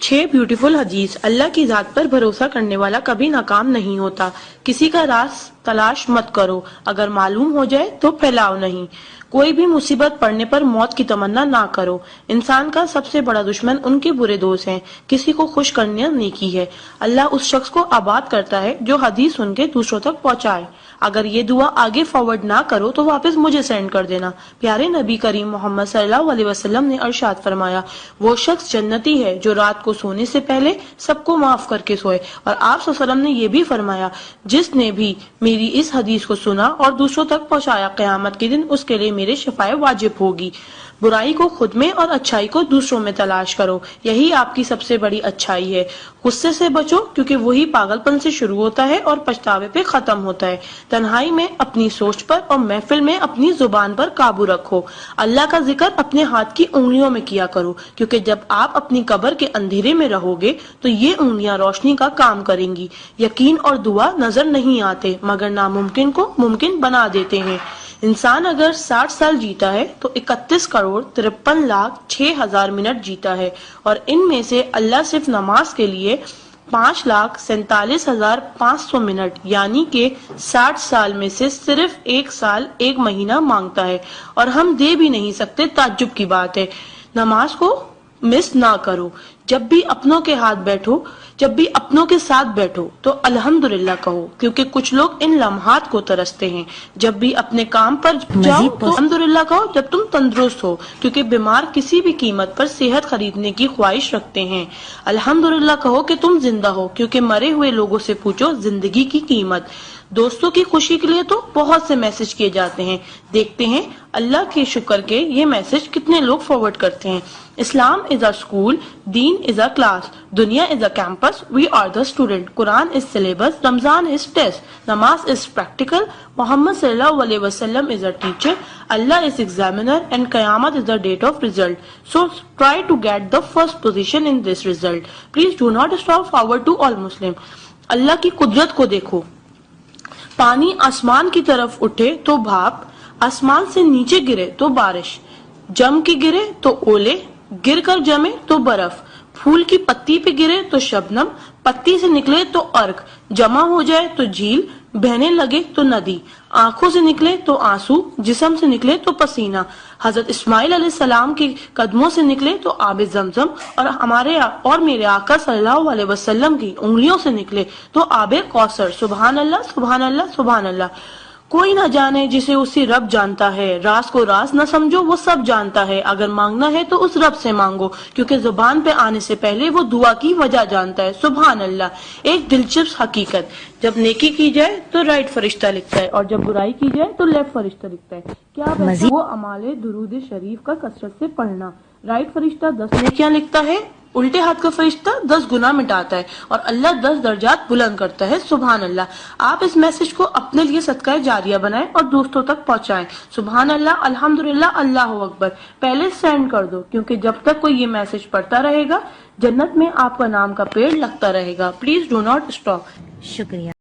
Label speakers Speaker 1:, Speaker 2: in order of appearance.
Speaker 1: 6 beautiful हदीस। अल्लाह की ज़ात पर भरोसा करने वाला कभी नाकाम नहीं होता। किसी का राज तलाश मत करो, अगर मालूम हो जाए तो फैलाओ नहीं। कोई भी मुसीबत पड़ने पर मौत की तमन्ना ना करो। इंसान का सबसे बड़ा दुश्मन उनके बुरे दोस्त हैं। किसी को खुश करना नेकी है। अल्लाह उस शख्स को आबाद करता है जो हदीस सुन के दूसरों तक पहुंचाए। अगर ये दुआ आगे फॉरवर्ड ना करो तो वापस मुझे सेंड कर देना। प्यारे नबी करीम मोहम्मद सल्लल्लाहु अलैहि वसल्लम ने इरशाद फरमाया, वो शख्स जन्नती है जो रात को सोने से पहले सबको माफ करके सोए। और आप सल्लल्लाहु अलैहि वसल्लम ने ये भी फरमाया, जिसने भी मेरी इस हदीस को सुना और दूसरों तक पहुंचाया, क़यामत के दिन उसके लिए मेरे शफाए वाजिब होगी। बुराई को खुद में और अच्छाई को दूसरों में तलाश करो, यही आपकी सबसे बड़ी अच्छाई है। गुस्से से बचो क्योंकि वही पागलपन से शुरू होता है और पछतावे पे खत्म होता है। तन्हाई में अपनी सोच पर और महफिल में अपनी जुबान पर काबू रखो। अल्लाह का जिक्र अपने हाथ की उंगलियों में किया करो, क्योंकि जब आप अपनी कब्र के अंधेरे में रहोगे तो ये उंगलियां रोशनी का काम करेंगी। यकीन और दुआ नजर नहीं आते मगर नामुमकिन को मुमकिन बना देते हैं। इंसान अगर 60 साल जीता है तो 31,53,06,000 मिनट जीता है, और इनमें से अल्लाह सिर्फ नमाज के लिए 5,47,500 मिनट यानी कि 60 साल में से सिर्फ 1 साल 1 महीना मांगता है, और हम दे भी नहीं सकते। ताज्जुब की बात है। नमाज को मिस ना करो। जब भी अपनों के साथ बैठो तो अल्हम्दुलिल्लाह कहो, क्योंकि कुछ लोग इन लम्हात को तरसते हैं। जब भी अपने काम पर जाओ तो अल्हम्दुलिल्लाह कहो जब तुम तंदुरुस्त हो, क्योंकि बीमार किसी भी कीमत पर सेहत खरीदने की ख्वाहिश रखते हैं। अल्हम्दुलिल्लाह कहो कि तुम जिंदा हो, क्योंकि मरे हुए लोगों से पूछो जिंदगी की कीमत। दोस्तों की खुशी के लिए तो बहुत से मैसेज किए जाते हैं, देखते हैं अल्लाह के शुक्र के ये मैसेज कितने लोग फॉरवर्ड करते हैं। इस्लाम इज अ स्कूल, दीन इज अ क्लास, दुनिया is a campus, we are the student, Quran is syllabus, Ramzan is test, नमाज इज प्रैक्टिकल, मोहम्मद सल्लल्लाहु अलैहि वसल्लम is a teacher, Allah is examiner and कयामत is the date of result. So try to get the first position in this result. Please do not stop forward to all Muslim. Allah की कुदरत को देखो। पानी आसमान की तरफ उठे तो भाप, आसमान से नीचे गिरे तो बारिश, जम के गिरे तो ओले, गिर कर जमे तो बर्फ, फूल की पत्ती पे गिरे तो शबनम, पत्ती से निकले तो अर्क, जमा हो जाए तो झील, बहने लगे तो नदी, आंखों से निकले तो आंसू, जिस्म से निकले तो पसीना, हजरत इस्माइल अलैहिस्सलाम के कदमों से निकले तो आबे जमजम, और मेरे आका सल्लल्लाहु अलैहि वसल्लम की उंगलियों से निकले तो आबे कौसर। सुभान अल्लाह, सुभान अल्लाह, सुभान अल्लाह। कोई ना जाने जिसे उसी रब जानता है। राज को राज न समझो, वो सब जानता है। अगर मांगना है तो उस रब से मांगो, क्योंकि जुबान पे आने से पहले वो दुआ की वजह जानता है। सुभान अल्लाह। एक दिलचस्प हकीकत, जब नेकी की जाए तो राइट फरिश्ता लिखता है, और जब बुराई की जाए तो लेफ्ट फरिश्ता लिखता है। क्या वो अमाले दुरूद शरीफ का कसरत से पढ़ना। राइट फरिश्ता 10 नेकियां लिखता है, उल्टे हाथ का फरिश्ता 10 गुनाह मिटाता है, और अल्लाह 10 दर्जात बुलंद करता है। सुभान अल्लाह। आप इस मैसेज को अपने लिए सदका जारिया बनाएं और दोस्तों तक पहुंचाएं। सुभान अल्लाह, अल्हम्दुलिल्लाह, अल्लाह अकबर। पहले सेंड कर दो, क्योंकि जब तक कोई ये मैसेज पढ़ता रहेगा जन्नत में आपका नाम का पेड़ लगता रहेगा। Please do not stop.
Speaker 2: शुक्रिया।